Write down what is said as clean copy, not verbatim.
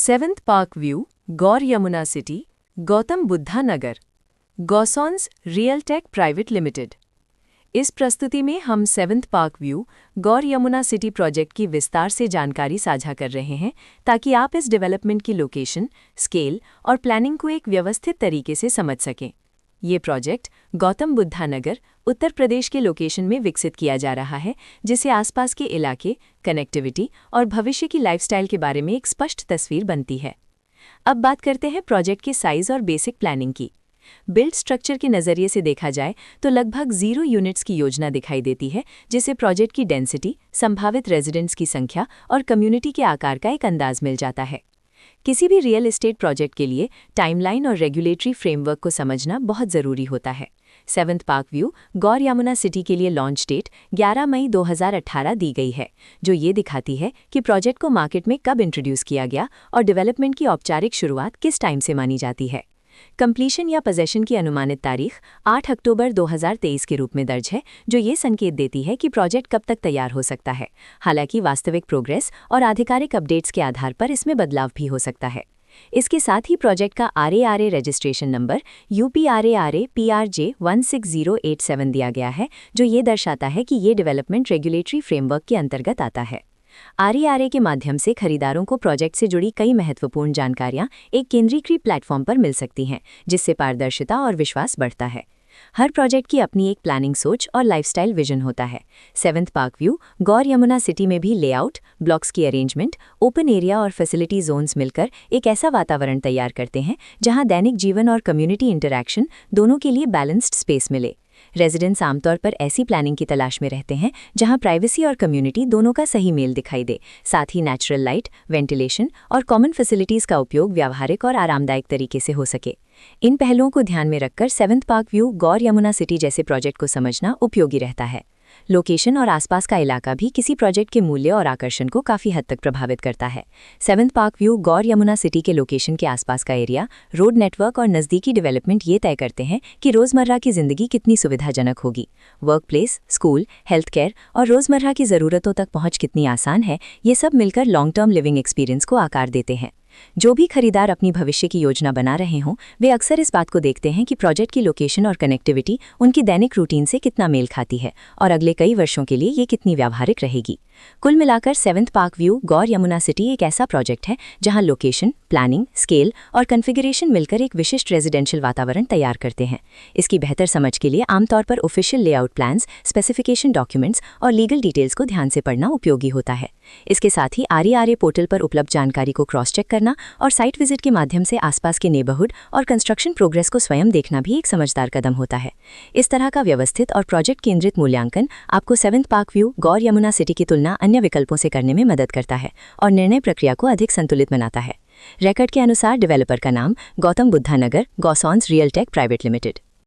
7th park view, गौर Yamuna city, Gautam Buddha नगर, गौसॉन्स real take private limited. इस प्रस्तुति में हम 7th पार्क व्यू, गौर यमुना सिटी प्रोजेक्ट की विस्तार से जानकारी साझा कर रहे हैं ताकि आप इस डेवलपमेंट की लोकेशन, स्केल और प्लानिंग को एक व्यवस्थित तरीके से समझ सकें। ये प्रोजेक्ट गौतम बुद्धा नगर, उत्तर प्रदेश के लोकेशन में विकसित किया जा रहा है, जिससे आसपास के इलाके, कनेक्टिविटी और भविष्य की लाइफस्टाइल के बारे में एक स्पष्ट तस्वीर बनती है। अब बात करते हैं प्रोजेक्ट के साइज और बेसिक प्लानिंग की। बिल्ड स्ट्रक्चर के नज़रिए से देखा जाए तो लगभग 0 यूनिट्स की योजना दिखाई देती है, जिससे प्रोजेक्ट की डेंसिटी, संभावित रेजिडेंट्स की संख्या और कम्युनिटी के आकार का एक अंदाज मिल जाता है। किसी भी रियल एस्टेट प्रोजेक्ट के लिए टाइमलाइन और रेगुलेटरी फ्रेमवर्क को समझना बहुत ज़रूरी होता है। 7th पार्क व्यू, गौर यमुना सिटी के लिए लॉन्च डेट 11 मई 2018 दी गई है, जो ये दिखाती है कि प्रोजेक्ट को मार्केट में कब इंट्रोड्यूस किया गया और डेवलपमेंट की औपचारिक शुरुआत किस टाइम से मानी जाती है। कंप्लीशन या पोजेशन की अनुमानित तारीख 8 अक्टूबर 2023 के रूप में दर्ज है, जो ये संकेत देती है कि प्रोजेक्ट कब तक तैयार हो सकता है। हालांकि वास्तविक प्रोग्रेस और आधिकारिक अपडेट्स के आधार पर इसमें बदलाव भी हो सकता है। इसके साथ ही प्रोजेक्ट का RARA registration number UPRARA PRJ 16087 दिया गया है, जो ये दर्शाता है कि ये डेवलपमेंट रेगुलेटरी फ्रेमवर्क के अंतर्गत आता है। RARA के माध्यम से खरीदारों को प्रोजेक्ट से जुड़ी कई महत्वपूर्ण जानकारियां एक केंद्रीकृत प्लेटफॉर्म पर मिल सकती हैं, जिससे पारदर्शिता और विश्वास बढ़ता है। हर प्रोजेक्ट की अपनी एक प्लानिंग सोच और लाइफस्टाइल विजन होता है। 7th पार्क व्यू, गौर यमुना सिटी में भी लेआउट, ब्लॉक्स की अरेंजमेंट, ओपन एरिया और फैसिलिटी जोन्स मिलकर एक ऐसा वातावरण तैयार करते हैं जहां दैनिक जीवन और कम्युनिटी इंटरैक्शन दोनों के लिए बैलेंस्ड स्पेस मिले। रेजिडेंट्स आमतौर पर ऐसी प्लानिंग की तलाश में रहते हैं जहां प्राइवेसी और कम्युनिटी दोनों का सही मेल दिखाई दे, साथ ही नेचुरल लाइट, वेंटिलेशन और कॉमन फैसिलिटीज़ का उपयोग व्यावहारिक और आरामदायक तरीके से हो सके। इन पहलुओं को ध्यान में रखकर 7th पार्क व्यू, गौर यमुना सिटी जैसे प्रोजेक्ट को समझना उपयोगी रहता है। लोकेशन और आसपास का इलाका भी किसी प्रोजेक्ट के मूल्य और आकर्षण को काफ़ी हद तक प्रभावित करता है। 7th पार्क व्यू, गौर यमुना सिटी के लोकेशन के आसपास का एरिया, रोड नेटवर्क और नज़दीकी डेवलपमेंट ये तय करते हैं कि रोज़मर्रा की ज़िंदगी कितनी सुविधाजनक होगी। Work place, school, health care और रोज़मर्रा की ज़रूरतों तक पहुँच कितनी आसान है, ये सब मिलकर लॉन्ग टर्म लिविंग एक्सपीरियंस को आकार देते हैं। जो भी खरीदार अपनी भविष्य की योजना बना रहे हों, वे अक्सर इस बात को देखते हैं कि प्रोजेक्ट की लोकेशन और कनेक्टिविटी उनकी दैनिक रूटीन से कितना मेल खाती है और अगले कई वर्षों के लिए ये कितनी व्यावहारिक रहेगी। कुल मिलाकर 7th पार्क व्यू, गौर यमुना सिटी एक ऐसा प्रोजेक्ट है जहां लोकेशन, प्लानिंग, स्केल और कॉन्फ़िगरेशन मिलकर एक विशिष्ट रेजिडेंशियल वातावरण तैयार करते हैं। इसकी बेहतर समझ के लिए आमतौर पर official layout plans, specification documents और लीगल डिटेल्स को ध्यान से पढ़ना उपयोगी होता है। इसके साथ ही RARA पोर्टल पर उपलब्ध जानकारी को क्रॉस चेक करना और साइट विजिट के माध्यम से आसपास के नेबरहुड और कंस्ट्रक्शन प्रोग्रेस को स्वयं देखना भी एक समझदार कदम होता है। इस तरह का व्यवस्थित और प्रोजेक्ट केंद्रित मूल्यांकन आपको 7th पार्क व्यू, गौर यमुना सिटी की तुलना अन्य विकल्पों से करने में मदद करता है और निर्णय प्रक्रिया को अधिक संतुलित बनाता है। रिकॉर्ड के अनुसार डेवलपर का नाम गौतम बुद्धा नगर, गौसॉन्स रियल टेक प्राइवेट लिमिटेड।